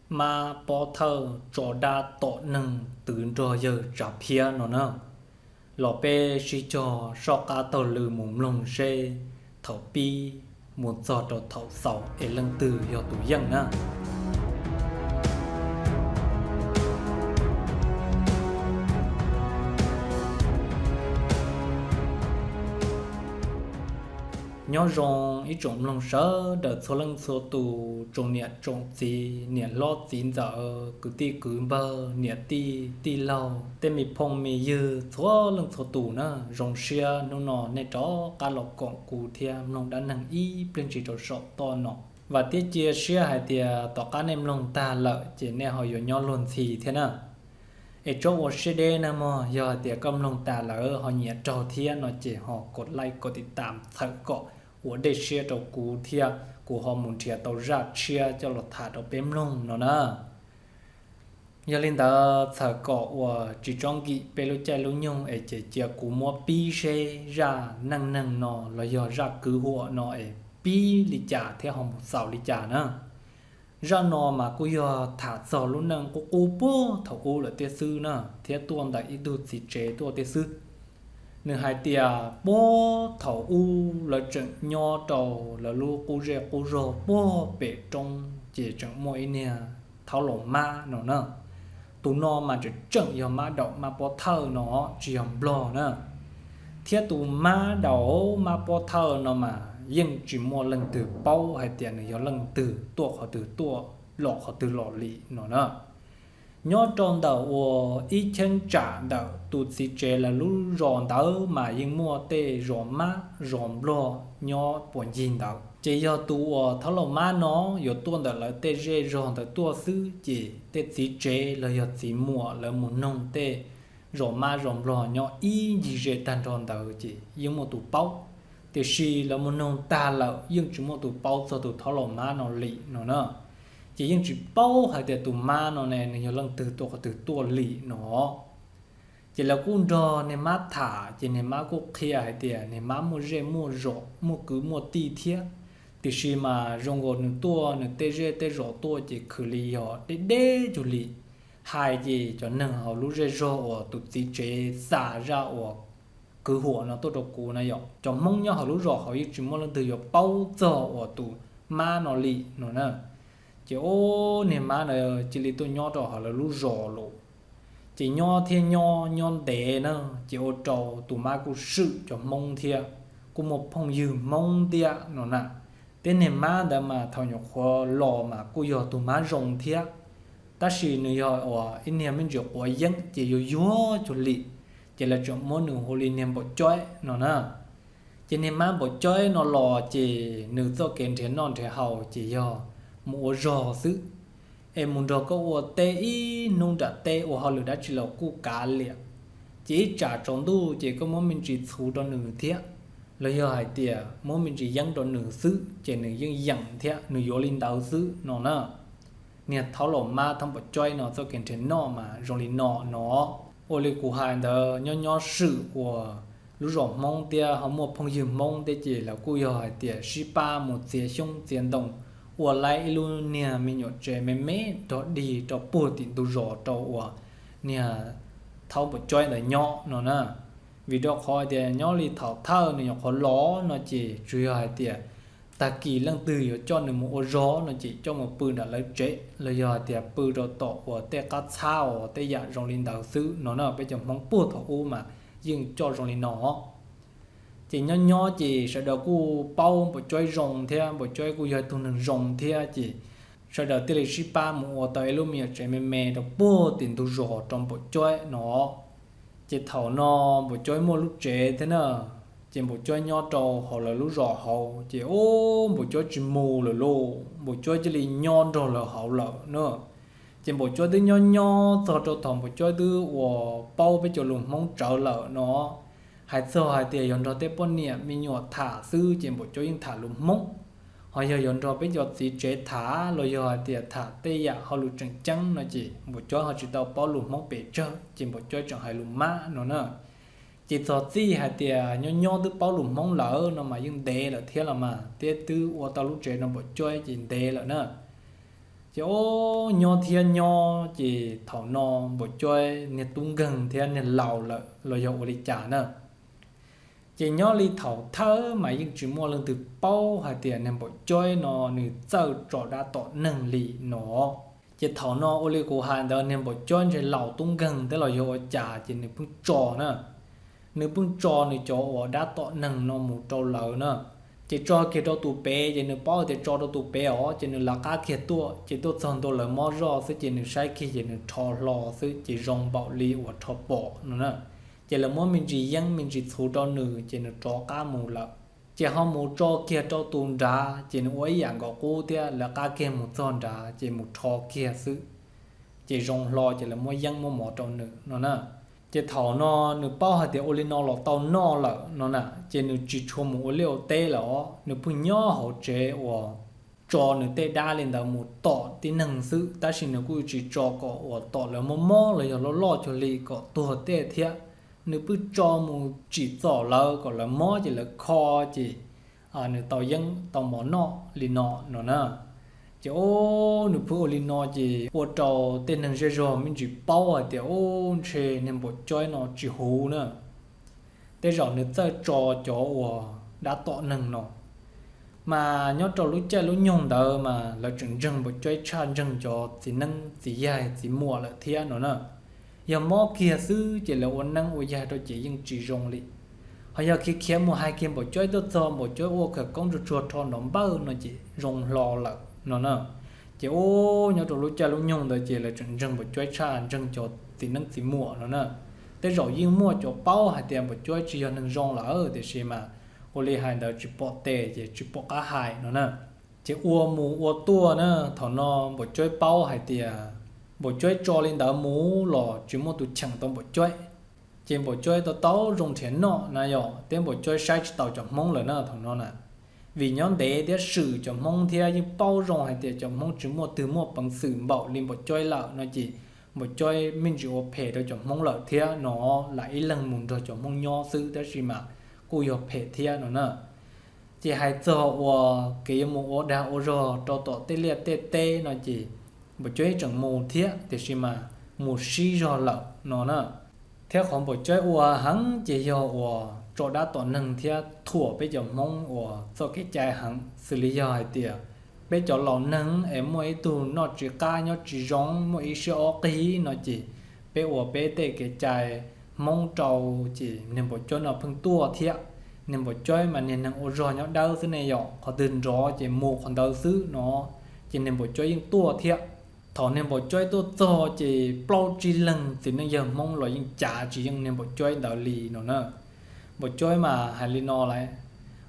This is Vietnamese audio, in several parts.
mà bỏ thơ trò đa tổ nâng từ trò giờ trả phía nó nè lọ bê chỉ cho so cá tàu lử mồm lồng xê thầu pi một giọt đầu thầu sầu để lưng từ do tủ dân nè nhớ rong ít trộm lòng sớ đợt số lưng số tù trộm nhẹ trộm gì nhẹ lót chín giờ cứ cứ bơ nhẹ ti lâu tên mi phong mi dư số lưng số tù nữa rong xia nó nọ nè chó cá lọc cọng cù thiam lòng đã nâng y bên chỉ trộm sọ to nọ và tiết chia xia hai tia tỏ cá nem lòng ta lợi chỉ nè họ yêu nhau luôn thì thế nào ở chỗ ở xe đê nè mà giờ tia cầm lòng ta lợi họ nhẹ trâu thiên nó chỉ họ cột like cộtติดตามthật cọ của để chia đầu cú thia của họ muốn chia tàu ra chia cho lọt thả đầu bém lông nó nè giờ lên đó thở cọ của chỉ trong kỹ bê lô chạy lô nhung ở chỉ chia cú mua pi xe ra năng nó là giờ ra cứ hộ nó ở pi lì trả theo họ một sáu lì trả nữa ra nó mà cô giờ thả giò luôn nè cô bố thầu cô là tiêu sư nè theo tuần đại ít đôi gì chế tua tiêu sư nửa hai tia bố thầu u là trận nho đầu là lu cô rô bố bể trong chỉ trận mỗi nè tháo lỏng ma nó nè tụ nó mà chỉ trận giờ ma đậu mà bó thơ nó chỉ hầm bò nè thiết tụ ma đậu mà bó thơ nó mà nhưng chỉ mua lần từ bao hay tiền này giờ lần từ tua họ từ tua lọ họ từ lọ lì nó nè nhớ trong đầu ít chân trả đầu tụt xí chế là lúc ròn đầu mà nhưng mua tê ròn má ròn lo nhớ buồn nhìn đầu chỉ do tụ tháo lồng má nó giờ tuôn đầu là tê rê ròn đầu tua xứ chỉ tê xí chế là giờ xí mua là muốn nông tê ròn má ròn lo nhớ ý gì rê tan ròn đầu chỉ nhưng mua tụ bao tê xí là muốn nông ta là nhưng chỉ mua tụ bao cho tụ tháo lồng má nó lì nó nè chỉ những chỉ bao hay để tụi ma nó này nhiều lần từ tua lì nó chỉ là cũng do nên má thả chỉ nên má cũng kia hay để nên má mua rẻ mua rổ mua cứ mua ti thiết thì khi mà rong gòn nửa tua nửa tê rẻ tê rổ tua chỉ khử lì họ đê cho lì hai gì cho nên họ lúc rẻ rổ ở tụt tí chế xả ra ở cứ hộ nó tôi đọc cú này vậy cho mong nhau họ lúc rổ họ chỉ mua lần từ giờ bao giờ ở tụi ma nó lì nó nè chỉ ô niệm má này chỉ li tôi nhỏ trò họ là lú rò lộ chỉ nhỏ thiên nhỏ nhon đẻ nữa chỉ ô trò tụi má cũng sự cho mông thia cũng một phong dư mông tia nó nè tên niệm má đã mà thằng nhóc khó lò mà cô giờ tụi má rồng thia ta chỉ nữa giờ ở in niệm mình chụp ở dân chỉ yo cho li chỉ là chụp món nửa hồ li niệm bộ chói nó nè chỉ niệm má bộ chói nó lò chỉ nửa do kiện thế non thế hậu chỉ do mua rò xứ em muốn rò có ô tê ý nông trả tê ô họ lừa đã chỉ là cú cá liệt chỉ trả trống tu chỉ có muốn mình chỉ thu cho nửa thiết lời giờ hai tiệt muốn mình chỉ dâng cho nửa xứ chỉ nửa dâng dặn thiết nửa vô linh đạo xứ nó nè nè tháo lỏng ma thằng bật chơi nó cho kiện trên nó mà rồi linh nó ô lì của hai đó nhỏ sự của lúc rồi mong tiệt họ mua phong dư mong tiệt chỉ là cú giờ hai tiệt shipa một xe sông tiền đồng我来一路呢，没有这妹到地到不停都热到我呢，thâu bột chơi là nhỏ nó nè, vì đó khỏi thì nhỏ li thâu thâu này nhỏ ló nó chỉ chủ yếu là tiền, ta kỳ lăng từ cho nên một gió nó chỉ cho một bự đã lấy chế, lấy giờ thì bự đó tổ của tê cá sao tê dạ rong linh đạo xứ nó nè bây giờ mong bút thâu u mà nhưng cho rong linh nó chỉ nhỏ chỉ sau đó cô bao bộ chơi rồng theo bộ chơi cô giờ tụi mình rồng theo chỉ sau đó tới là ba mua tới lúc mình chơi mè đó bố tiền tụi rò trong bộ chơi nó chỉ thầu nó bộ chơi mua lúc trẻ thế nào chỉ bộ chơi nhỏ trâu họ là lúc rò hậu chỉ ô bộ chơi chỉ mù là lô bộ chơi chỉ là nhỏ trâu là hậu lợ nữa chỉ bộ chơi từ nhỏ sau đó thằng bộ chơi từ bao bây giờ lùm mong trở lợ nó hai giờ hai tiền yon rồi tết bận nè mình nhọ thả sư trên bộ cho những thả lùm mông họ giờ yon rồi bây giờ chỉ chế thả rồi giờ hai tiền thả tây ya họ lùm trắng trắng nó chỉ bộ cho họ chỉ tàu bao lùm mông bể trơ trên bộ cho chẳng hai lùm má nó nữa chỉ giờ gì hai tiền nhỏ từ bao lùm mông lỡ nó mà những đề là thế là mà tết từ ô tàu lùm chế nó bộ cho chỉ đề là nữa chỉ ô nho thiên nho chỉ thảo nò bộ chơi nè tung gần thiên nè lầu lợ lo dầu đi trả nè chỉ nho li thảo thơ mà những chỉ mua lần từ bao hay tiền nè bộ chơi nó nè giờ trò đã tỏ nâng lì nó chỉ thảo nò ô li của hàng đó nè bộ chơi chỉ lầu tung gần tới lo dầu trả chỉ nè bưng trò nè nè bưng trò nè cho đã tỏ nâng nó một trâu lợ nè chỉ cho kia đâu tụ bé chỉ nửa bao thì cho đâu tụ bé ó chỉ nửa là cá kia tua chỉ tua xong tua là mò rò sẽ chỉ nửa sai kia chỉ nửa thò lò sẽ chỉ rong bạo li hoặc thò bỏ nữa chỉ là mò mình chỉ dân mình chỉ thu cho nửa chỉ nửa cho cá mù lợ chỉ họ mù cho kia cho tuôn ra chỉ nửa ấy dạng có cô tia là cá kia một giòn ra chỉ một thò kia sự chỉ rong lò chỉ là mò dân mò mò cho nửa chỉ thảo nó nửa bao hạt thì ô linh nó lọt tàu nó là nó nè chỉ nửa chỉ cho một liều tê là nửa bún nhỏ hậu chế và cho nửa tê đa lên đầu một tọ tí nâng sự ta chỉ nửa cứ chỉ cho có và tọ là mò là giờ nó lo cho lì có tua tê thiệt nửa bún cho một chỉ tỏ là có là mò chỉ là kho chỉ nửa tàu dân tàu mỏ nọ lì nọ nè chỉ ô nụ phụ linh nó chỉ bộ trò tên thằng chơi rồi mình chỉ bao à thì ô chơi nên bộ chơi nó chỉ hú nữa thế rồi nữa chơi trò cho đã tọ nằng nó mà nhớ trò lúc chơi lúc nhung đó mà là chừng chừng bộ chơi chan chừng cho chỉ nâng chỉ dài chỉ mùa là thiên nó nữa giờ mò kia xứ chỉ là ôn nâng ôn dài thôi chỉ nhưng chỉ rong li họ giờ khi kiếm một hai kiếm bộ chơi tốt cho bộ chơi ô cả công việc chuột tròn nó bao nó chỉ rong lò là nó nè chỉ ô nhớ tụi lúc cha lúc nhung rồi chỉ là chân chân một chuối cha chân cho thì nâng thì mua nó nè tới rồi riêng mua cho bao hai tiền một chuối chỉ cho nâng rong là ở để xem mà ô li hai đời chỉ bỏ tệ chỉ bỏ cá hai nó nè chỉ ua mù ua tua nè thằng nó một chuối bao hai tiền một chuối cho lên đỡ mù lò chỉ mua tụi chẳng tao một chuối chỉ một chuối tao tao rong tiền nọ này rồi tới một chuối sai tao chọn mongเลยnè thằng nó nè vì nhóm để sử cho mong theo những bao rong hay để cho mong chỉ một từ một bằng sử bảo lên một chơi lợ nó chỉ một chơi mình chỉ có thể để cho mong lợ theo nó lại lần muốn rồi cho mong nho sư đó gì mà cô có thể theo nó nè chỉ hay cho cái một đào rồi cho tọt tê liệt tê tê nó chỉ một chơi chẳng mù theo để gì mà một xí rồi lợ nó nè theo khoảng một chơi hắn chỉ do cho đã tỏ nâng theo thua bây giờ mong của cho cái trái hắn xử lý dài tiệt bây giờ lò nâng em mỗi tù nó chỉ ca nó chỉ giống mỗi sự ok nó chỉ bây giờ bây tê cái trái mong trâu chỉ nên bộ cho nó phân tua thiệt nên bộ chơi mà nên năng ô rồi nó đau thế này rồi họ từng rõ chỉ một còn đau xứ nó chỉ nên bộ chơi những tua thiệt thọ nên bộ chơi tôi cho chỉ bao chỉ lần thì nên giờ mong là những trả chỉ những nên bộ chơi đạo lý nó nữa bộ chơi mà hai li no lại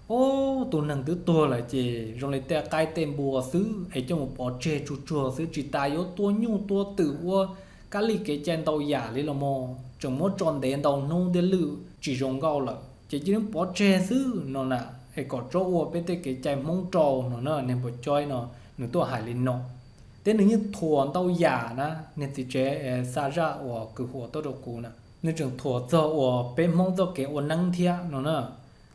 ô tụ nâng tứ tua lại chỉ rồi lại te cái tên bùa xứ ấy cho một bộ chơi chu chua xứ chỉ tài yếu tua nhu tua tử ua cá lì cái chen tàu giả lý là mò chẳng muốn tròn đèn tàu nô để lự chỉ rong gạo là chỉ những bộ chơi xứ nó nè ấy có chỗ ua bên tay cái chen mông trầu nó nè nên bộ chơi nó tua hai li no thế nếu như thuần tàu giả na nên thì chế xa ra ua cứ hồ tàu đồ cũ nè nên trường thua cho ở bên mong cho cái ổn năng thiệt nó nè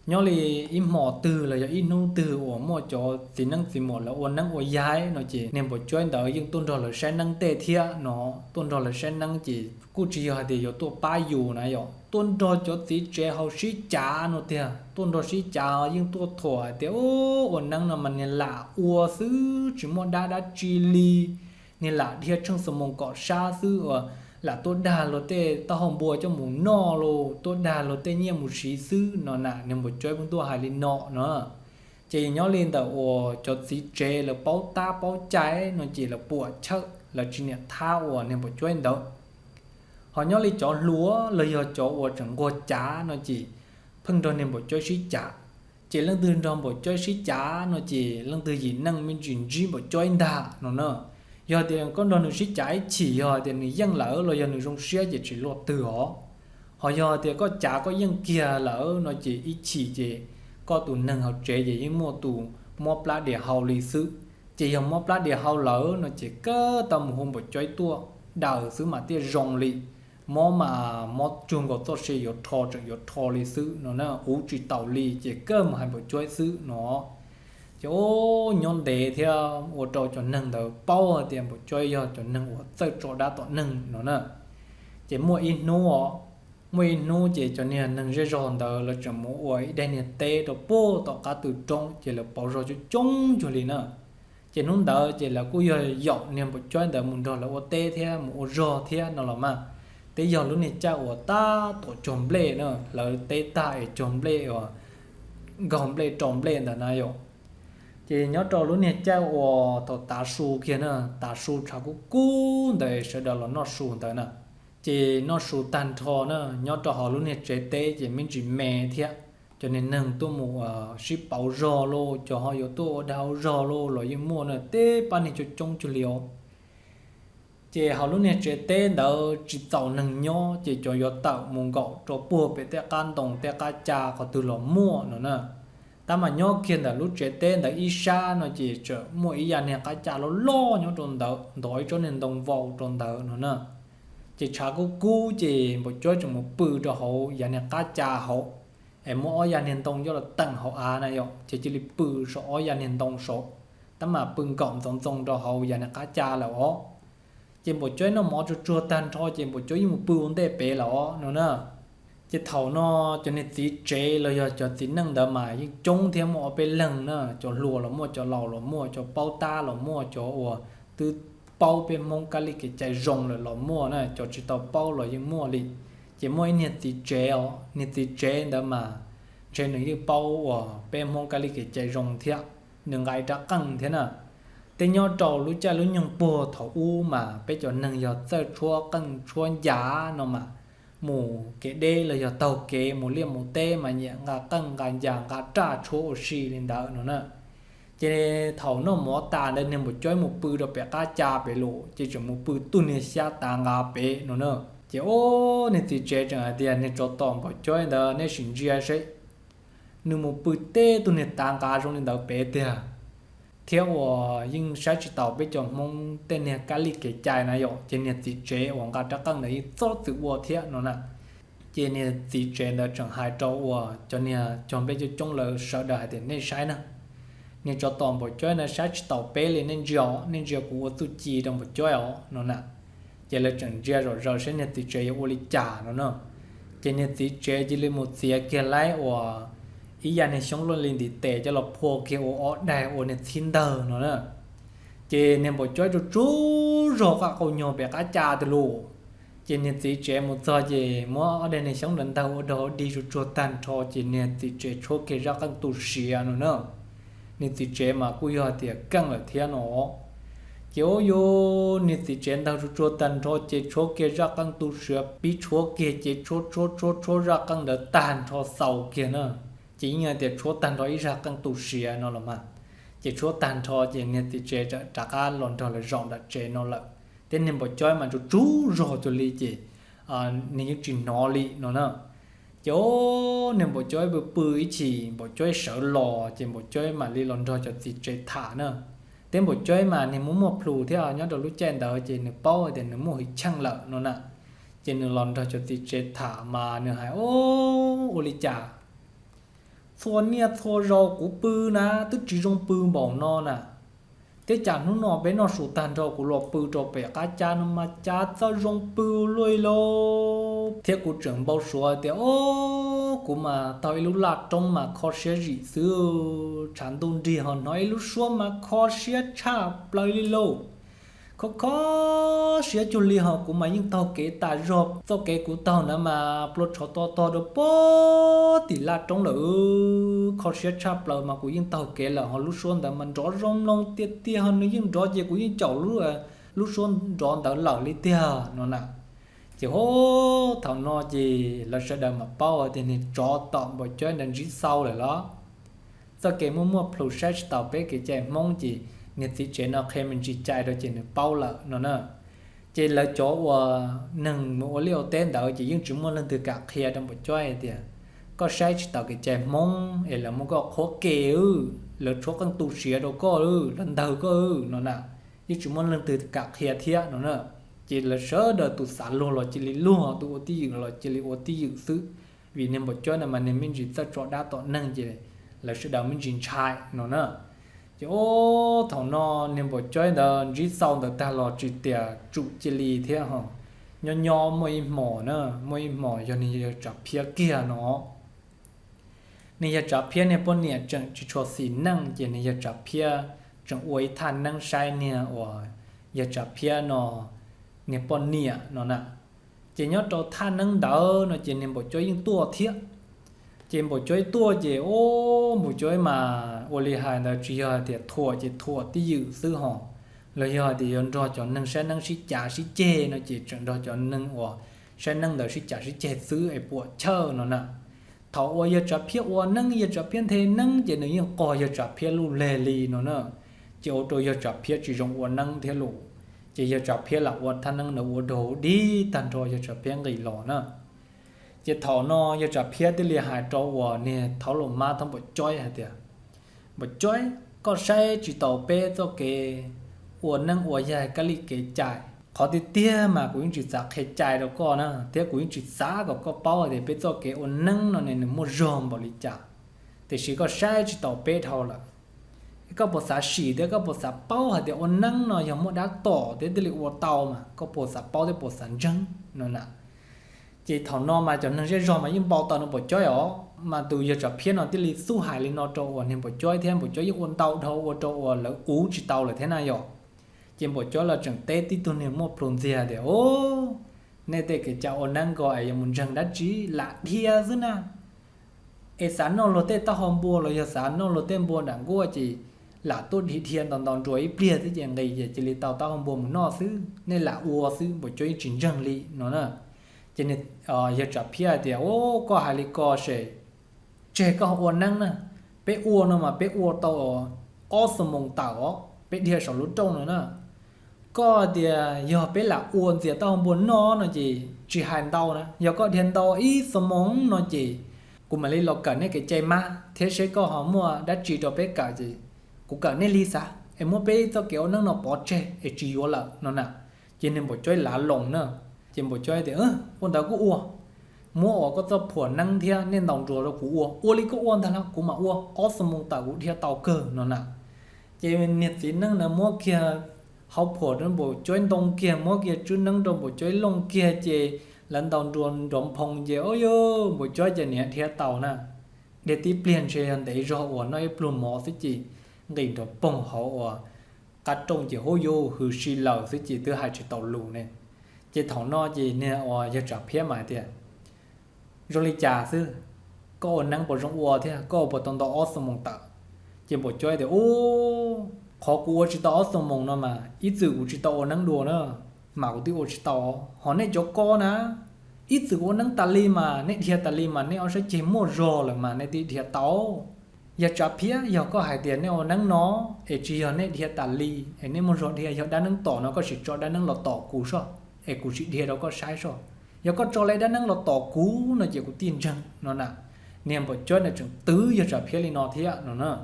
nhớ là im mỏ từ là im nung từ ở mỏ cho chỉ năng chỉ mỏ là ổn năng ở dài nó chỉ nên bộ chơi đó nhưng tôn rồi là sẽ năng tệ thiệt nó tôn rồi là sẽ năng chỉ cụ chỉ là thì có tổ ba dù này rồi tôn rồi cho chỉ trẻ học sĩ trả nó thiệt tôn rồi sĩ trả nhưng tổ thua thì ổn năng là mình là ua xứ chỉ mỏ đã chi li nên là thiệt trong sớm mong cọ xa xứ là tôi đà lo tê tao hồng bùa cho mù no lô tôi đà lo tê nhia mù xí sư nó nè nên một chơi bằng tôi hài lên nọ nữa chỉ nhớ lên tao cho xí chế là bao ta bao trái nó chỉ là bùa chợ là chỉ nhặt thao nên một chơi đâu họ nhớ lên cho lúa lời giờ cho chẳng qua chả nó chỉ phân đôi nên một chơi xí chả chỉ lần từ trong một chơi xí chả nó chỉ lần từ gì năng mình chuyển gì một chơi đà nó nữa giờ thì con đồ nước xí trái chỉ giờ thì người dân lỡ rồi giờ người trong xe chỉ lọt từ họ giờ thì có chả có dân kia lỡ nó chỉ ít chỉ có tụ nâng học trẻ gì mua tụ mua plá để hậu lý sự chỉ giờ mua plá để hậu lỡ nó chỉ có tầm hôm một chơi tua đào xứ mà tia rong lì mua mà mua chuồng có tốt xe có thò lý sự nó ú chỉ tàu lì chỉ cơ mà hai bộ chơi xứ nó chỗ nhon đề theo ô trò cho nâng đầu bao tiền bộ chơi cho nâng ô sơ trò đã tọt nâng nó nè chỉ mua in nô chỉ cho nên nâng dễ ròn đầu là cho mua ơi đây nè tê đồ bố tọt cá từ trong chỉ là bao rồi cho trống cho liền nè chỉ nông đầu chỉ là cứ dọn niệm bộ chơi đầu muốn đó là ô tê theo mua rò theo nó là mà tê giờ lúc này cha ô ta tổ trồng lê nữa là tê tại trồng lê ở gom lê trồng lê là này rồi chỉ nhớ trò lúc này cha ô tổ ta su kia nè ta su chả có cú để sẽ đó là nó su tới nè chỉ nó su tan thò nè nhớ trò họ lúc này chế tê chỉ mình chỉ mè thiệt cho nên nâng tôi mua ship bảo rò lô cho họ yếu tôi đào rò lô rồi nhưng mua nè tê ban này cho trông cho liều chỉ họ lúc này chế tê đỡ chỉ tàu nâng nhó chỉ cho yếu tạo muốn gạo cho bùa bị tê can đồng tê cá cha có từ lò mua nữa nè ta mà nhó kia là lúc chế tê đỡ ít xa nó chỉ cho mua ít này cá cha nó lo nhó tròn đỡ đói cho nên đồng vào tròn đỡ nữa nè chỉ trả có cú chỉ một chỗ trong một bự cho họ giờ này cá cha họ em mua ở hiện tông cho là tăng họ này rồi chỉ là bự số ở hiện tông số tấm mà bưng cộng tổng cho họ giờ này cá cha là ó chỉ một chỗ nó mỏ chua tan thôi chỉ một chỗ một bự vấn đề bé là ó nữa nè chỉ thầu nó cho nên tí chế rồi cho tí nâng đỡ mà nhưng trông thêm một bên lần nữa cho lùa là mua cho lầu là mua cho bao ta là mua cho từ bao bên mông cái cái chạy rồng là mua này cho chỉ tàu bao rồi nhưng mua đi chỉ mỗi nhiệt tí chế đó mà trên những bao bên mông cái chạy rồng thiệt đừng ai đã căng thế nào tên nhau trâu lúc cha lúc nhung bùa thầu u mà bây giờ nâng giờ chơi chua căng chua giá nó mà mù cái đê là giờ tàu kế mù liêm mù tê mà nhẹ ngà căng ngà giang ngà trả chua xì lên đó nữa nè chỉ thầu nó mỏ tà lên nên một chói một bự được bẻ cá cha bẻ lộ chỉ chỉ một bự tuôn này xa tà ngà bẻ nữa nè chỉ ô nên thì chế chẳng hạn thì nên cho tóm vào chói đó nên xin chia sẻ nếu một bự tê tuôn này tà ngà trong nên đó bẻ thế theo nhưng sẽ chỉ tàu bây giờ mong tên này cá lịch cái chai này rồi chỉ nên thì chế hoàng cá chắc căng này tốt từ vô thế nó nè chỉ nên thì chế là chẳng hai trâu cho nên chọn bây giờ trong lời sợ đời thì nên sai nè nên cho toàn bộ chơi là sát tàu bé lên nên giờ của tôi chỉ trong bộ chơi nó nè chỉ là chẳng giờ rồi sẽ nên thì chơi ô li trả nó nè chỉ nên thì chơi chỉ là một xe kia lái ý anh này sống luôn lên thì tệ cho là phô kia ở đây ở nên Tinder nó nè chỉ nên bộ chơi cho chú rồi các cô nhỏ bé cá cha từ lù chỉ nên thì chơi một giờ gì mà ở đây này sống lần đầu ở đó đi cho tan cho chỉ nên thì chơi cho kia ra các tụ xìa nó nè nên thì chế mà cúi họ thì căng ở thiên nó kiểu yo nên thì chế đâu cho tàn cho chế cho kia ra căng tu sửa bị cho kia chế cho ra căng đỡ tàn cho sầu kia nữa chỉ nghe thì cho tàn cho ít ra căng tu sửa nó là mà chế cho tàn cho chế nên thì chế trả cả lon cho là rộng đã chế nó là thế nên bộ chơi mà cho chú rồi cho li chế nên những chuyện nó li nó nữa chỗ nên bộ chơi bự chỉ bộ chơi sợ lò chỉ bộ chơi mà li lon cho thì chơi thả nữa tên bộ chơi mà nên muốn một phù theo nhớ đầu lúc trên đó chỉ nên bao thì nên mua chăng lợn nó nè chỉ nên lon cho thì chơi thả mà nên hay ô li chả thua nia thua rau của bự na tức chỉ trong bự bỏ nó nè thế chẳng nó bé nó sụt tan cho của lọ bự cho bé cá cha nó mà cha cho rong bự lôi lô thế của trưởng bao số thì ô của mà tao lúc lạt trong mà khó sẽ gì xưa chẳng tôn đi họ nói lúc số mà khó sẽ chạp lời lô khó sẽ cho li họ của mà những tao kế ta rộp tao kế của tao nữa mà plot cho to đó bó thì là trong lỡ khó sẽ chạp lời mà của những tao kế là họ lúc xuân đã mình rõ rong long tiết hơn nữa những rõ gì của những chậu lúc xuân rõ đã lỡ li tia nó nè chỉ hô thằng nó gì là sẽ đợi mà bao thì nên cho tạm vào chơi nên rít sau rồi đó sau kế mua process tao bé cái chạy mong gì nên thì chế nó khi mình chỉ chạy rồi chỉ nó bao lợ nó nè chỉ là chỗ nâng một liều tên đó chỉ những chúng muốn lên từ cả kia trong một chơi thì có sai chỉ tao cái chạy mong là một cái khó kêu là chỗ con tu sửa đâu có lần đầu có nó nè những chúng muốn lên từ cả kia thiệt nó nè chỉ là sợ đời tụt sản luôn rồi chỉ là luôn tụt ô tí dựng rồi chỉ là ô tí dựng xứ vì nên một chỗ này mà nên mình chỉ cho đã tọt nâng gì là sự đầu mình chỉ chạy nó nè chứ ô thằng nó niệm bộ chơi đó rít sau đó ta lo chỉ tiệt trụ chỉ lì thế hả nhỏ nhỏ môi mỏ nữa môi mỏ cho nên chập phía kia nó nên chập phía này bọn nè chẳng chỉ cho xí năng chỉ nên chập phía chẳng uế than năng sai nè và chập phía nó nè bọn nè nó nè chỉ nhớ cho than năng đỡ nó chỉ nên bộ chơi những tua thiết chỉ bộ chơi tua chỉ ô bộ chơi mà ô li hai là chỉ thì thua tí dự sư họ lời giờ thì anh cho chọn năng sẽ năng sĩ trả sĩ chê nó chỉ chọn cho chọn năng của sẽ năng đời sĩ trả sĩ chê xứ ấy bộ chơi nó nè thọ ô giờ trả phía ô năng giờ trả phía thế năng chỉ nếu như coi giờ trả phía lu lề lì nó nè chỉ ô tô giờ trả phía chỉ dùng ô năng thế lụ chỉ giờ trả phía là ô thanh năng nó ô đồ đi thành rồi giờ trả phía người lò nè chỉ thọ nó giờ trả phía thì liền hại cho ô nè thọ lồng ma thằng bộ chơi hả tiệt bộ chơi có sai chỉ tàu pe cho cái uốn năng uốn dài cái lì cái chạy khó thì tia mà cũng chỉ giá cái chạy đâu có nè tia cũng chỉ giá có bao để biết cho cái uốn năng nó này mua rôm bảo lì chạy thì chỉ có sai chỉ tàu pe thôi là có bộ giá xỉ đấy có bộ giá bao hả thì uốn năng nó giống một đá tỏ thế thì lì uốn tàu mà có bộ giá bao thì bộ giá trắng nó nè chỉ thằng nó mà cho nên sẽ rôm mà những bao tàu nó bộ chơi ó mà từ giờ trở phía nó thì lì su hại lên nó cho uốn nên bộ chơi thêm bộ chơi những uốn tàu thôi uốn cho uốn là ú chỉ tàu là thế nào vậy trên bộ chỗ là chẳng tết tí tuần này một phần gì để ô nên để cái cháu năng gọi muốn rằng đã chỉ lạ thia chứ na e sáng nó lột tết ta hôm bùa rồi giờ sáng nó lột tết bùa đảng qua chỉ là tốt thì thiên tòn chuối bia thế chẳng ngày giờ chỉ lấy tàu ta hôm bùa muốn no xứ nên là ua xứ bộ chỗ chính rằng li nó nè cho nên giờ chập phía thì ô có hai lý co sẽ chơi có ua năng nè bé ua nó mà bé ua tàu awesome mong tàu bé địa sầu lúa trông nữa nè có thì giờ bé là uốn thì tao không muốn nó chỉ hành tao nè giờ có tiền tao ít số món nó chỉ cũng mà lấy lọc cả này cái chơi ma thế sẽ có họ mua đã chỉ cho bé cả gì cũng cả này lisa em mua bé cho kiểu nó bỏ chơi để chỉ vô là nó nè cho nên bộ chơi lá lồng nữa chỉ bộ chơi thì con tao cũng uốn mua có cho phổ năng theo nên đồng rùa nó cũng uốn đi cũng uốn thôi nó cũng mà uốn awesome mong tao cũng theo tao cơ nó nè chỉ mình nhiệt gì năng là mua kia học phổ trong bộ chơi đông kia mỗi kia chú nâng trong bộ chơi lông kia chị lần đầu tuần đom phong chị ôi yo bộ chơi chị nè theo tàu nè để tí pliên chơi anh để rõ ở nơi plum mỏ thế chị nghìn đó bông hậu ở cắt trong chị hôi yo hư xì lờ thế chị thứ hai chị tàu lù nè chị thằng nó chị nè ở giờ trả phía mày thì rồi lấy trà sư có năng bộ trong uo thế có bộ tông đó awesome mong tạo chị bộ chơi thì ô khó của chỉ tao xong mong nó mà ít sự của chỉ tao năng đùa nữa mà của tiêu chỉ tao họ này cho con á ít sự của năng tali mà này thiệt tali mà này ông sẽ chỉ mua rò là mà này thiệt tao giờ trả phía giờ có hai tiền này ông năng nó để chỉ giờ này thiệt tali để này mua rò thiệt giờ đã năng tỏ nó có chỉ cho đã năng là tỏ cú sao để cú chỉ thiệt đó có sai sao giờ có cho lấy đã năng là tỏ cú nó chỉ có tiền chân nó nè niệm bộ chơi là chừng tứ giờ trả phía lên nó thiệt nó nè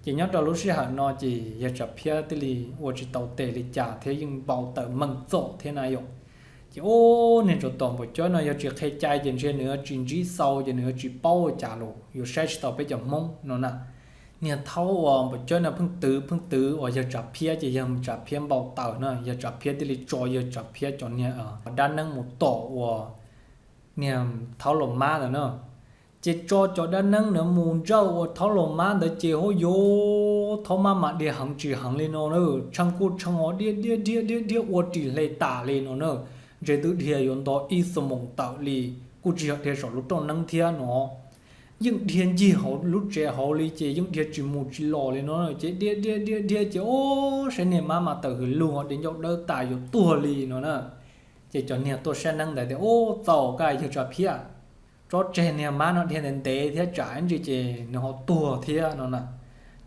chỉ nhớ cho lúc xưa nó chỉ giờ chập phía thì li ô chỉ tàu tệ li trả thế nhưng bảo tờ mừng rộ thế này rồi chỉ ô nên cho toàn bộ cho nó giờ chỉ khai trái trên trên nữa chuyện chỉ sau trên nữa chỉ bao trả lộ giờ sai tàu bây giờ mong nó nè nhà thâu bộ cho nó phân tử ở giờ chập phía chỉ giờ chập phía bảo tờ nữa giờ chập phía thì li cho giờ chập phía cho nhà ở đan năng một tổ nhà thâu lồng ma rồi nữa chỉ cho đã nâng nữa muốn rau tháo lồng má để chỉ hỗ yo tháo mà để hàng chỉ hàng lên nó nữa chẳng cô chẳng họ đi ô chỉ lấy tả lên nó nữa rồi từ thiệt yon đó ít số mong tạo li cô chỉ học thiệt số lúc trong nâng thiệt nó những thiệt gì họ lúc trẻ họ li chỉ những thiệt chỉ một chỉ lò lên nó rồi chỉ đi chỉ ô sẽ niệm mà tự luôn họ đến dọc đỡ tải yo tua li nó nữa chỉ cho niệm tôi sẽ nâng để ô tàu cái cho chập phía cho trên nhà má nó thiên đến tế thế trái chị nó tua thế nó nè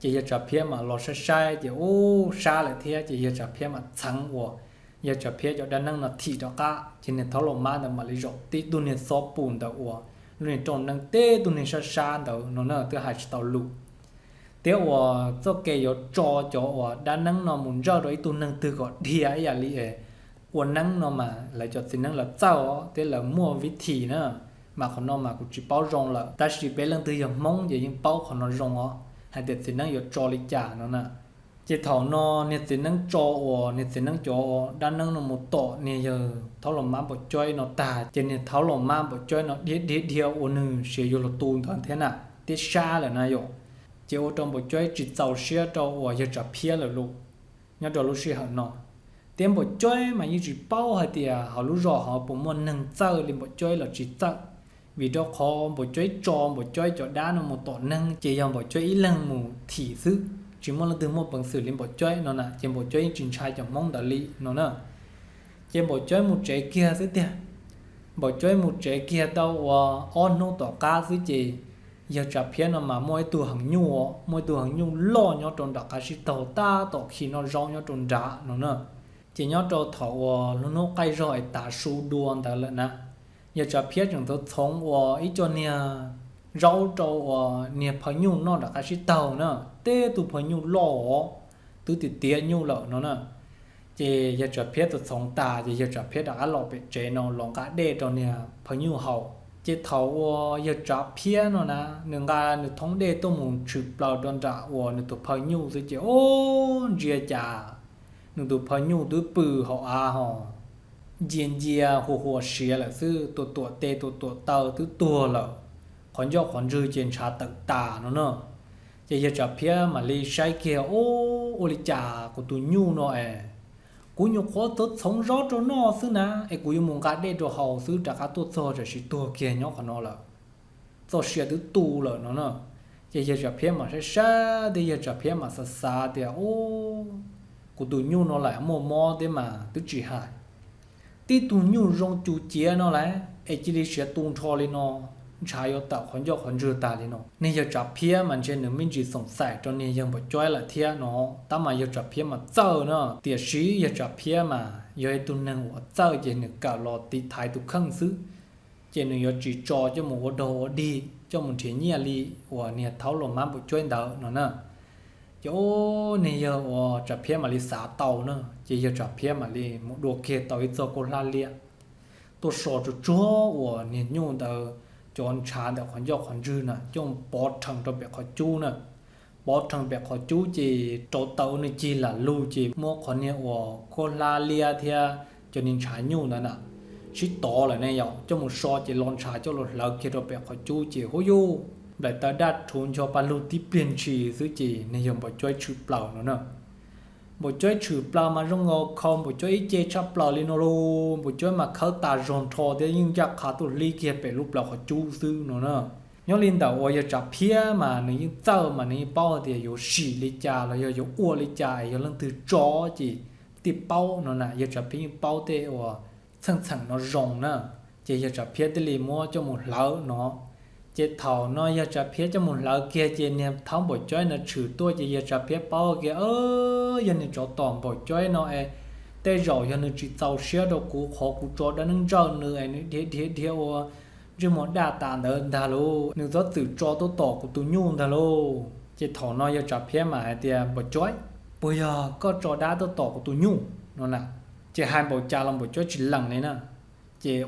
chị giờ chập phía mà lo sai chị ô xa lại thế chị giờ chập phía mà trắng của giờ chập phía cho đàn năng là thịt đó cả chị nên tháo lồng má mà lấy rọ tí tu nên xóa bùn đó của nên trồng năng tê tu nên xa đó nó nè thứ hai tàu lụ thế của cho cái giờ cho đàn năng nó muốn ra rồi tu năng từ gọi đi ấy à li của năng nó mà lại cho xin năng là sao thế là mua vị thị nữa mà còn nó mà cũng chỉ bao rong là ta chỉ bé lần từ giờ mong giờ những bao còn nó rong ó hay để xin năng yo cho lý trả nó nè chỉ thảo nó nè xin năng cho nè xin năng cho đa năng nó một tổ nè giờ thảo lòng má bộ chơi nó tà chỉ nè thảo lòng má bộ chơi nó điết điều ô nư sử dụng là tuôn thằng thế nào tiết xa là na yo chỉ ô trong bộ chơi chỉ giàu xe cho giờ trả phía là luôn nhớ cho lúc xưa hận nó tiền bộ chơi mà như chỉ bao hay thì họ lúc rõ họ bộ môn nâng chơi lên bộ chơi là chỉ chơi vì đó khó bộ chơi bộ chơi cho đá nó một tổ nâng chỉ dòng bộ chơi lần mù thị sư chỉ muốn là từ một bằng xử lên bộ chơi nó nè trên bộ chơi trình trai cho mong đạo lý nó nè trên bộ chơi một trái kia thế tiền bộ chơi một trái kia đâu on nó tỏ ca thứ gì giờ trả phía nó mà mỗi tuổi hàng nhu lo nhau tròn đặc cái gì tàu ta tàu khi nó rong nhau tròn đá nó nè chỉ nhau trâu thầu nó cay rồi ta su đuông ta lại nè giờ trả phía chúng tôi sống ít cho nè rau trâu nè phải nhu nó đặc cái gì tàu nè tê tụ phải nhu lo tụ tiệt nhu lợ nó nè chỉ giờ trả phía tôi sống ta chỉ giờ trả phía đã lọ bị chế nó lòng cá đê cho nè phải nhu hậu chỉ thầu giờ trả phía nó nè nương ga nương thống đê tôi muốn chụp vào đơn trả nương tụ phải nhu rồi chỉ ô chia trả nương tụ phải nhu tụ bự họ họ diện dìa hồ xía là sư tụ tê tụ tàu tụ lợ còn do còn rơi trên trà tận tà nó nè chỉ giờ trả phía mà li sai kia ô li trả của tụ nhu nó cú nhu khó tốt sống rót cho nó xứ na cú nhu muốn cái đây cho hậu xứ trả cái tốt cho chỉ tua kia nhóc của nó là cho xia tứ tu là nó nè chỉ giờ trả phía mà sai thì giờ trả phía mà xa thì ô của tụ nhu nó lại mò thế mà tứ chỉ hại tí tụ nhu rong chú chia nó lại chỉ đi xia tung cho lên nó trái yo tạo khoản do khoản rửa ta lên nó nên giờ trả phía mà trên nửa mình chỉ sống sạch cho nên giờ phải chơi là thia nó ta mà giờ trả phía mà chơi nó tiệt sĩ giờ trả phía mà giờ tụi năng ở chơi trên nửa cả lọ tí thái tụi khăng xứ trên nửa giờ chỉ cho một đồ đi cho một chuyện nhẹ li của nè tháo lồng má bị chơi đỡ nó nè chỗ này giờ trả phía mà đi xả tàu nữa chỉ giờ trả phía mà đi một đồ kia tàu ít cho cô la lia tôi sợ cho chúa nè nhung đỡ chọn trà để khoản do khoản dư nè trong bỏ thằng cho bé khỏi chú nè bỏ thằng bé khỏi chú chỉ trâu tàu này chỉ là lưu chỉ mua khoản nè cô la lia thì cho nên trà nhung nữa nè chỉ to là này dạo cho một so chỉ lon trà cho lột lợn kia cho bé khỏi chú chỉ hối du để ta đặt thun cho ba lưu tí biển chỉ dưới chỉ này dùng bỏ chơi chụp lẩu nữa nè bộ chơi chụp lẩu mà rong ngô không bộ chơi chơi chắp lẩu lên luôn bộ chơi mà khâu ta rong thò để nhưng chắc khá tụi ly kia phải lúc lẩu họ chú sư nữa nè nhớ lên đầu ôi giờ chắp phía mà này tao mà này bao thì có xì lý trà là có uo lý trà có lần từ chó chỉ tiếp bao nó nè giờ chắp phía bao thế sẵn nó rong nè chỉ giờ chắp phía để lấy mua cho một lẩu nó chỉ thầu nó giờ trả phía cho một lợn kia chỉ niệm thắng bộ chơi nó trừ tôi chỉ giờ trả phía bao kia giờ này cho toàn bộ chơi nó tê rồi giờ này chỉ tàu xe đâu cũ khó cũ cho đã nâng trâu nữa thế chứ một đa tàn đơn thà lô nếu rất tự cho tôi tỏ của tôi nhung thà lô chỉ thầu nó giờ trả phía mà thì bộ chơi bây giờ có cho đá tôi tỏ của tôi nhung nó nè chỉ hai bộ trà làm bộ chơi chỉ lần này nè chỉ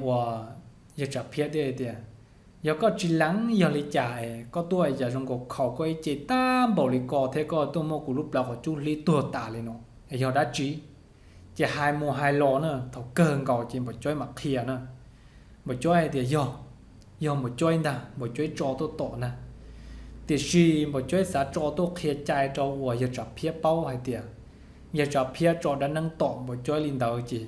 giờ trả phía đây thì giờ có chỉ lắng giờ lấy trả có tuổi giờ trong cuộc khẩu có chỉ tam bảo lý cò thế có tôi mua của lúc nào có chú lý tua tả lên nó giờ đã chỉ hai mua hai lò nữa thầu cơn cò chỉ một chơi mặt kia nữa một chơi thì giờ một chơi nè một chơi cho tôi tổ nè thì khi một chơi xã cho tôi kia chạy cho giờ chập phía bao hay tiền giờ chập phía cho đã nâng tổ một chơi lên đầu chỉ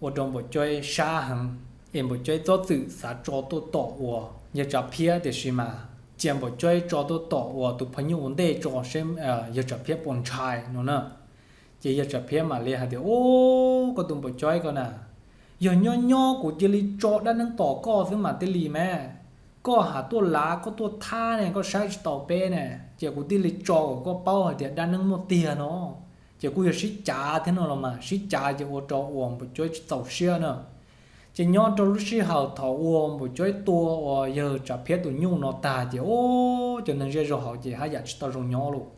ở trong một chơi xa hẳn em một chơi cho tự xã cho tôi tổ giờ chập phía thì gì mà chỉ một chơi cho tôi tổ tụi朋友vấn đề cho xem giờ chập phía bọn trai nó nè chỉ giờ chập phía mà liền hay thì có tụi một chơi coi nè giờ nhỏ của chỉ li cho đã nâng tổ co thứ mà tên li mẹ có hả tôi lá có tôi tha này có sai tàu pe này chỉ của tên li cho có bao thì đã nâng một tiền nó chỉ của giờ xí trả thế nào mà xí trả chỉ của cho uổng một chơi tàu xe nữa chỉ nhon trong lúc xí hậu thọ uổng một chơi tua giờ trả phía tụi nhung nó ta chỉ cho nên giờ rồi họ chỉ hai giờ tao rồi nhỏ luôn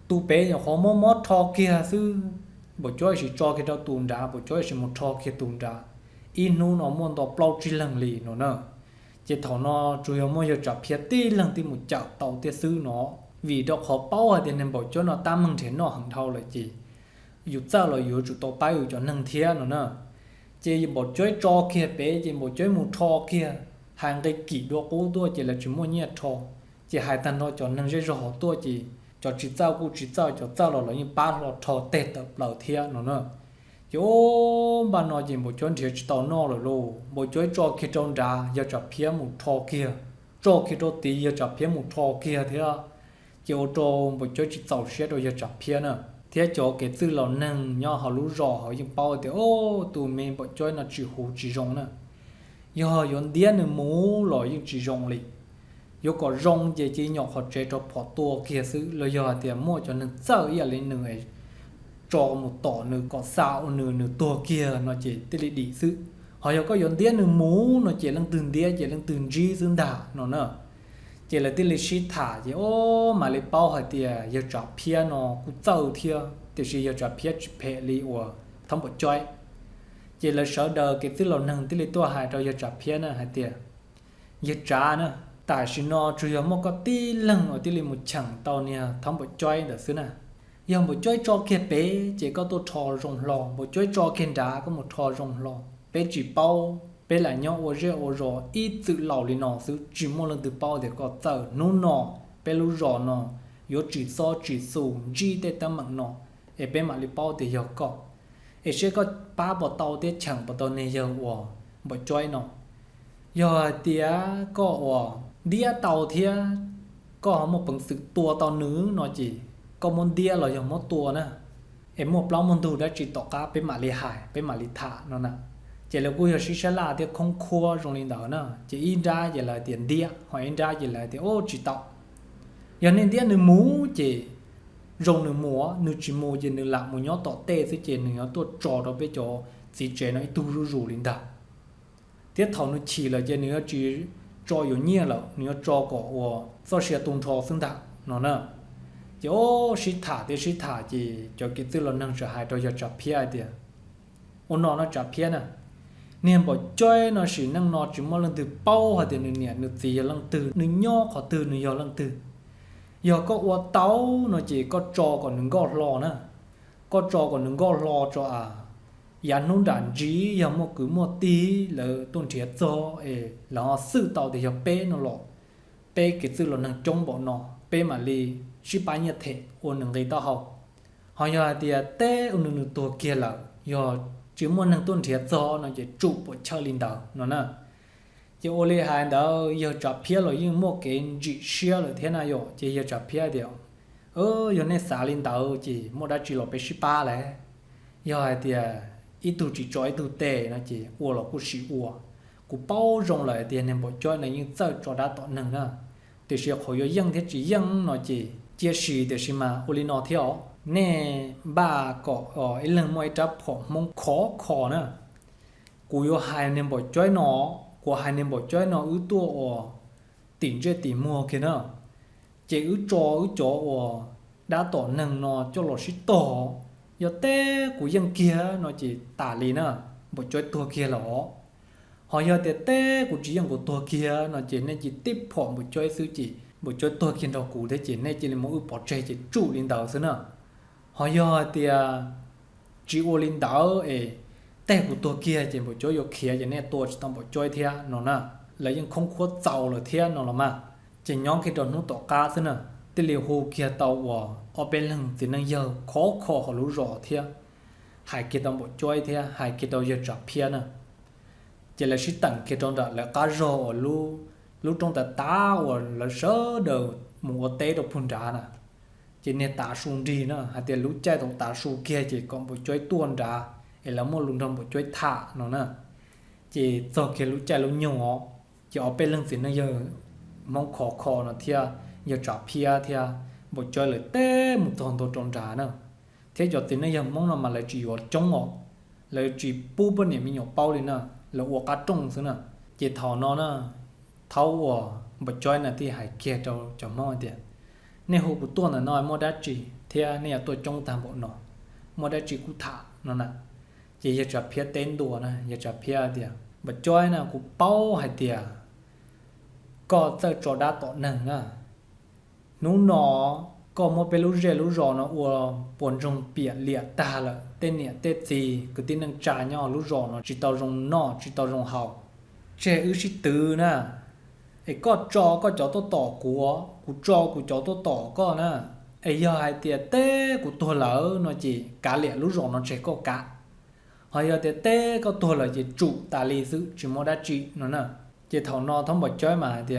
tu bé giờ họ mót thọ kia chứ một chơi chỉ cho cái đó tuôn ra một chơi chỉ một thọ kia tuôn ra in nu nó muốn đọc bao chi lần lì nó nè chỉ thọ nó chủ yếu mua giờ trả phía tí lần tí một chảo tàu tiết sư nó vì đó khó bao thì nên bảo cho nó ta mừng thế nó hằng thâu là gì dù sao là dù chủ tổ bay cho nâng thiên nó nè chỉ bảo chơi trò kia bé chỉ bảo chơi một trò kia hàng cái kỹ đồ cố tôi chỉ là chỉ mua nhẹ trò chỉ hai thằng nó cho nâng dễ rõ tôi chỉ cho chỉ sao cũng chỉ sao cho sao là như ba là trò tệ tập đầu thiên nó nè chỗ bà nói gì một chỗ thì chỉ tao nó rồi luôn một chỗ trò kia trong ra giờ cho phía một trò kia trò kia trò tí giờ cho phía một trò kia thế à chỗ trò một chỗ chỉ tao xe rồi giờ cho phía nữa thế chỗ cái tư là nâng nhau họ lú rõ họ dùng bao thì ô tụi mình một chỗ là chỉ hú chỉ rong nữa giờ dùng điên nữa mũ rồi dùng chỉ rong đi giờ có rong chỉ nhỏ họ chơi cho bỏ tua kia xứ rồi giờ thì mua cho nên sợ ý lên nữa cho một tỏ nửa có sao nửa tua kia nó chỉ tê đi sự họ có yon tiếng nửa mũ nó chỉ lăng từng đĩa chỉ lăng từng gì dương đà nó nè chỉ là tê shit thả chỉ ô mà lấy bao hạt tiền giờ chọn pia nó cũng giàu thia thì chỉ giờ chọn pia chỉ phe li của thông bộ chơi chỉ là sợ đời cái thứ lon nâng tê tua hạt rồi giờ chọn pia nữa hạt tiền giờ trả nữa tại vì nó chủ yếu một cái tí lăng ở tê một chẳng tàu nè thông bộ chơi được xứ nè giờ một chơi trò kia bé chỉ có tôi trò rồng lò một chơi trò kia đá có một trò rồng lò bé chỉ bao bé lại nhau ở rồi ít tự lầu đi nọ sự chỉ một lần tự bao để có tờ nô nọ bé lu rò nọ yếu chỉ so chỉ số chỉ để tâm mạng nọ để bé mà đi bao thì giờ có để sẽ có ba bộ tàu để chẳng bộ tàu này giờ của một chơi nọ giờ tía có đĩa tàu thia có một bằng sự tua tàu nữ nó chỉ có môn đĩa là giống một tua nè em một lâu môn tu đã chỉ tỏ cá bên mà li hải bên mà li thả nó nè chỉ là cô hiểu sĩ là thì không khua trong linh đạo nè chỉ in ra chỉ là tiền đĩa hoặc in ra chỉ là thì ô chỉ tỏ giờ nên đĩa nửa mũ chỉ rồng nửa múa nửa chỉ mù chỉ nửa lạc một nhóm tỏ tê sẽ chỉ nửa nhóm tua trò đó với chỗ chỉ chế nó tu rủ linh đạo tiết thầu nửa chỉ là chỉ nửa chỉ trò yếu nhiều là nửa trò của do sẽ tung trò xứng đạo nó nè chỗ sĩ thả chỉ cho cái tư lần nâng trở hai cho chập phía đi ôn nó chập phía nè niệm bảo chơi nó chỉ nâng nó chỉ một lần từ bao hay từ nửa gì lần từ nửa nhỏ có từ nửa nhỏ lần từ giờ có ô táo nó chỉ có trò còn đừng có lo nè có trò còn đừng có lo cho giờ nông đàn gì giờ một cứ một tí là tôn triệt cho là họ xử tàu thì giờ bé nó lọ bé cái tư lần nâng trong bọn nó bé mà li chỉ bao nhiêu thế ôn nâng người ta học họ giờ thì té ôn nângตัวkia là giờ chỉ muốn nâng tôn thiệt do nó chỉ trụ bộ chơi linh đạo nó nè chỉ ô lê hai đó giờ chọn phía rồi nhưng một cái chỉ xia rồi thế nào rồi chỉ giờ chọn phía điều giờ này xả linh đạo chỉ một đã chỉ là bé ship ba đấy giờ thì ít tu chỉ chọi tu tệ nó chỉ ô là cú xì ô cú bao rộng lại thì nên bộ chơi này nhưng giờ cho đã tọt nâng nè thì sẽ khỏi có dân thế chỉ dân nó chỉ chia sẻ thì mà ô lê nó theo nè ba có cái lần mới chấp họ mong khó nè cú yêu hai nên bỏ chơi nó của hai nên bỏ chơi nó ứ tua tỉnh chơi tỉnh mua kia nè chỉ ứ cho đã tỏ nâng nó cho lọ xí tỏ giờ té của dân kia nó chỉ tả lý nè bỏ chơi tua kia lọ họ giờ té của chỉ dân của tua kia nó chỉ nên chỉ tiếp họ bỏ chơi sư chỉ bỏ chơi tua kia đâu cụ thế chỉ nên chỉ là mỗi bỏ chơi chỉ chủ linh đạo xứ nè họ giờ thì chỉ ô linh đạoแต่củaตัวkia chỉ một chỗ yêu kia chỉ nênตัวchỉ tông một chỗ thế nó nè lấy những không khuất giàu là thế nó là mà chỉ nhóm cái đồ nút tỏ cá thế nè thì liệu hồ kia tàu ở bên lưng thì năng giờ khó họ lú rõ thế hai cái tông một chỗ thế hai cái tàu giờ chập phía nè chỉ là sĩ tặng cái trong đó là cá rô lú trong ta hoặc là sớ đầu một té đầu phun ra nè chỉ nên ta xuống đi nữa hay tiền lú chạy trong ta xuống kia chỉ còn một chỗ tuôn ra là một luồng trong một chuỗi thả nó nè chỉ do kia lũ chạy lũ nhỏ chỉ ở bên lưng thì nó giờ mong khó nó thia giờ trả pia thia một chuỗi là té một thằng tổ tròn trả nữa thế giờ thì nó giờ mong là mà lại chỉ ở trong ngõ lại chỉ bu bên này mình nhỏ bao đi nè là uo cá trông xứ nè chỉ thảo nó nè tháo một chuỗi là thì hải kia cho mong tiền nên hồ của tôi là nói mua đá chỉ thia nên là tôi trong tam bộ nó mua đá chỉ cũng thả nó nè chỉ giờ chập phía tên đùa nè giờ chập phía đi mà chơi nè cũng bao hay tiệt có tới trò đá tọt nằng nú nó có một bên lú rè lú rò nó ua buồn rong bịa lịa ta là tên nè tên gì cứ tin năng trả nhau lú rò nó chỉ tao rong nọ chỉ tao rong hậu trẻ ư chỉ từ nè ấy có chó tôi tỏ của trò của chó tôi tỏ có nè ấy giờ hai tiệt té của tôi lỡ nó chỉ cá lịa lú rò nó trẻ có cá hỏi giờ tiệt té có tôi là chỉ trụ ta lì giữ chỉ mua đá trị nó nè chỉ thầu nó thông bật chơi mà thì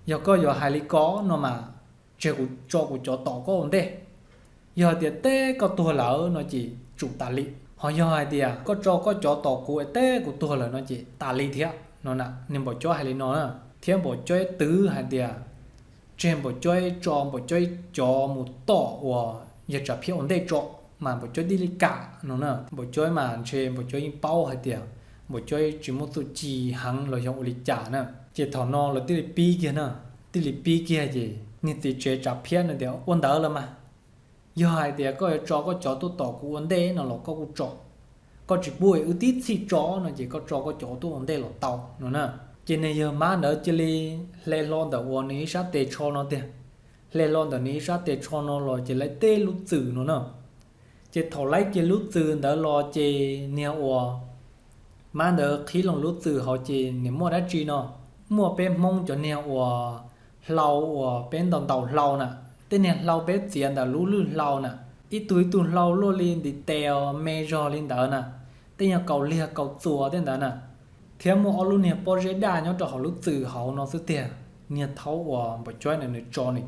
giờ có giờ hai lý có nó mà chơi của chó tỏ có ổn đấy giờ thì té có tua lỡ nó chỉ chủ tà lý họ giờ hai thì có chó tỏ của té của tua lỡ nó chỉ tà lý thế nó nè nên bỏ chó hai lý nó nè thiên bỏ chơi tứ hai thì trên bỏ chơi chó một tỏ của giờ trả phiếu ổn đấy chó mà bỏ chơi đi lý cả nó nè bỏ chơi mà trên bỏ chơi bao hai thì bỏ chơi chỉ một số chỉ hàng là dùng lý trả nè chỉ thằng nó là tí pi kia nè tí pi kia gì nên thì chế trả phiếu này thì ổn đỡ là mà giờ hai thì có chó tôi tỏ của ổn đấy nó là có chó có chỉ bùi ưu tít xí chó nó chỉ có chó tôi ổn đấy là tàu nó nè cho nên giờ má nữa chỉ lấy lon đầu ổn này sát tê cho nó tiền lấy lon đầu này sát tê cho nó rồi chỉ lấy tê lút tử nó nè chỉ thầu lấy chỉ lút tử đó lo chỉ neo ổn má nữa khi lòng lút tử họ chỉ nếu mua đá chi nó mua bên mông cho neo ổn lâu bên đầu lâu nè tên này lâu bé tiền là lú lâu nè ít tuổi lâu lô lên thì tèo mê rò lên đó nè tên nhà cầu lia cầu chùa tên đó nè theo một luôn nè bao giờ đa nhau cho họ lúc từ họ nó sẽ tiền nè thấu và chơi này nó cho nè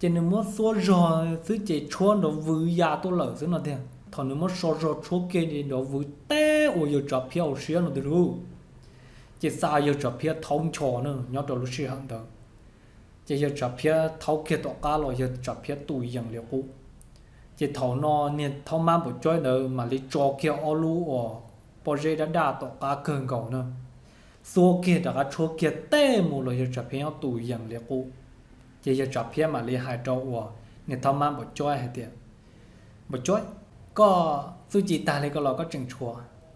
cho nên muốn số rò thứ chỉ chuan nó vui ya tôi lỡ thứ nó tiền thằng nó muốn số rò số kia thì nó vui té giờ chọc phiêu xíu nó được luôn chỉ sao giờ chọc phiêu thông cho nữa nhau cho lúc xíu hơn đó chỉ giờ chọc phiêu thấu kia tọt cá rồi giờ chọc phiêu tùy dần liệu cũ chỉ thấu nó nên thấu mang bộ chơi nữa mà lấy cho kia ô lu bao giờ đã đa tọt cá cơn cầu nữa số kia đã cho kia té một rồi giờ chọc phiêu tùy dần liệu cũ chỉ giờ chọc phiêu mà lấy hai trâu nên thấu mang bộ chơi hay tiền bộ chơi có số chỉ ta lấy cái lò có chừng chúa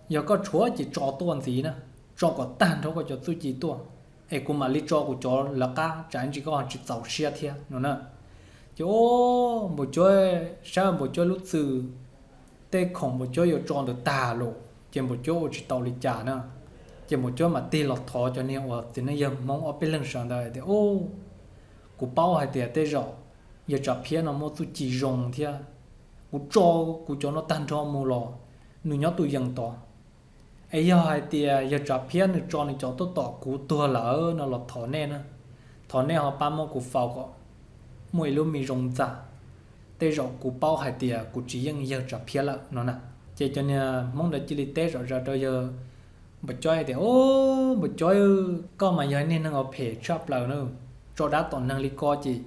giờ có chúa chỉ cho tuần gì nữa cho có tan thôi có cho số chỉ tuần ấy cũng mà lý do của chó là cá chẳng chỉ có chỉ giàu xe thế nó nè chỗ một chỗ sao một chỗ lúc từ tê không một chỗ yêu chọn được tà lộ chỉ một chỗ chỉ tàu lịch trả nữa chỉ một chỗ mà tê lọt thọ cho nên thì nó giờ mong ở bên lưng sườn đây thì của bao hay thì tê rõ giờ chập phía nó một số chỉ rồng thế của cho nó tan cho mù lò nửa nhóc tụi dân to ấy giờ hai tia giờ chập phía nó cho nên cho tôi tỏ của tôi lỡ nó lọt thọ nè họ ba mô của phao có mỗi lúc mình rồng giả tê rõ của bao hai tia của chỉ dân giờ chập phía lợ nó nè chỉ cho nên mong đợi chỉ tê rõ ra rồi giờ bật chơi thì bật chơi có mà giờ nên nó phải chập lợ nữa cho đã toàn năng lý co chỉ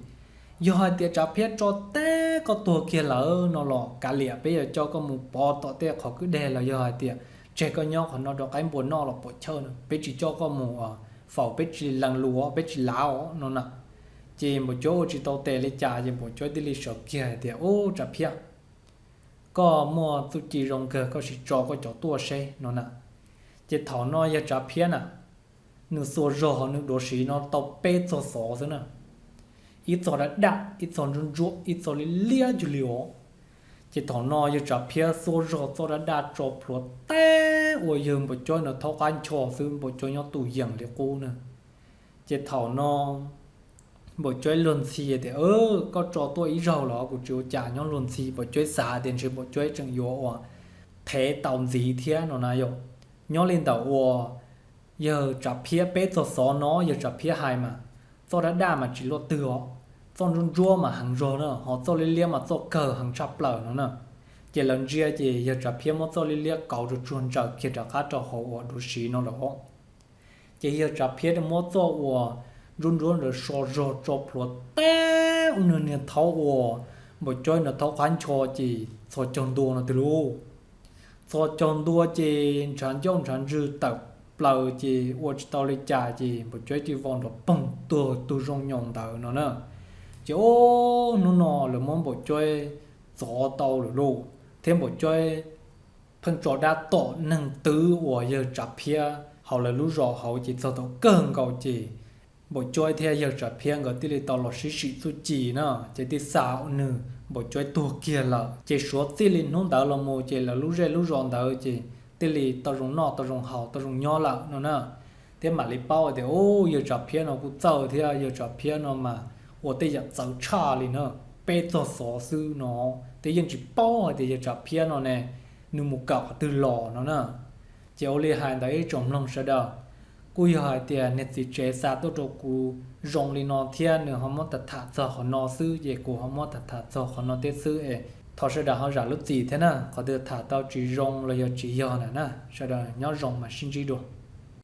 giờ hai tia chập phía cho tê có tua kia lỡ nó lọ cả lìa bây giờ cho có một bò tọ tê họ cứ đè là giờ hai tia trẻ con nhau còn nó đó cái buồn nó là bỏ chơi nữa bé chỉ cho có một phẩu bé chỉ lằng lúa bé chỉ láo nó nè chỉ một chỗ chỉ tàu tè lấy trà chỉ một chỗ đi lấy sọt kia thì chả phiền có mua tụi chỉ rong cơ có chỉ cho có chỗ tua xe nó nè chỉ thảo nó giờ chả phiền nè nửa số rò nửa đồ xí nó tàu bé số số thế nè ít số đã đắt ít số run rú ít số lia chữ liu chỉ thằng nó giờ chập phía số đã đạt cho plot té ôi giờ bộ chơi nó thâu ăn cho sư bộ chơi nó tủ giằng để cô nè chỉ thằng nó bộ chơi luồn xì thì có cho tôi ý rau đó của chú trả nó luồn xì bộ chơi xả tiền chỉ bộ chơi chẳng yếu thế tàu gì thế nó này rồi nhớ lên tàu giờ chập phía bé số nó giờ chập phía hai mà số đã đa mà chỉ lo từ con run rua mà hàng rô nữa họ cho liên mà cho cờ hàng chập lở nữa nè chỉ lần kia chỉ giờ chập phía một cho liên cầu được chuồn trở kia trở khác cho họ đủ xí nó đó chỉ giờ chập phía một cho run rồi sò rô cho plot té ông nên tháo một chơi nó tháo khoan cho chỉ cho chọn đua nó từ luôn cho chọn đua chỉ chẳng dư tập lờ chỉ tao lấy trả chỉ một chơi chỉ vòng được bông tu rong nhon tờ nó nè chứ nó là món bộ chơi gió tàu rồi luôn thêm bộ chơi phân trò đa tổ nâng tứ của giờ chập phía họ là lú rò họ chỉ cho tàu cơn cầu chỉ bộ chơi theo giờ trả phiên gọi tỷ lệ tàu lọt sĩ su chỉ nó chỉ tỷ sao nữa bộ chơi tua kia là chỉ số tỷ lệ nông đào là một chỉ là lú rê lú ròn đào chỉ tỷ lệ tàu rong nọ tàu rong hào tàu rong nhỏ là nó nè thế mà lấy bao thì ô giờ trả phiên nó cũng giàu thế giờ trả phiên nó mà ô tỷ giờ giàu cha liền nữa bê cho số sư nó thế giờ chỉ bao thì giờ trả phiên nó nè nu một cạo từ lò nó nè chỉ ô li hai đấy trồng lông sao đó cú hỏi tiền net chỉ chế sa tôi cho cú rong li nó thiên nữa họ muốn thật thà cho họ nó sư về cú họ muốn thật thà cho họ nó tết sư ấy thọ sẽ đã họ trả lúc gì thế nè họ được thà tao chỉ rong là giờ chỉ giờ nè nè sau đó nhớ rong mà xin chỉ được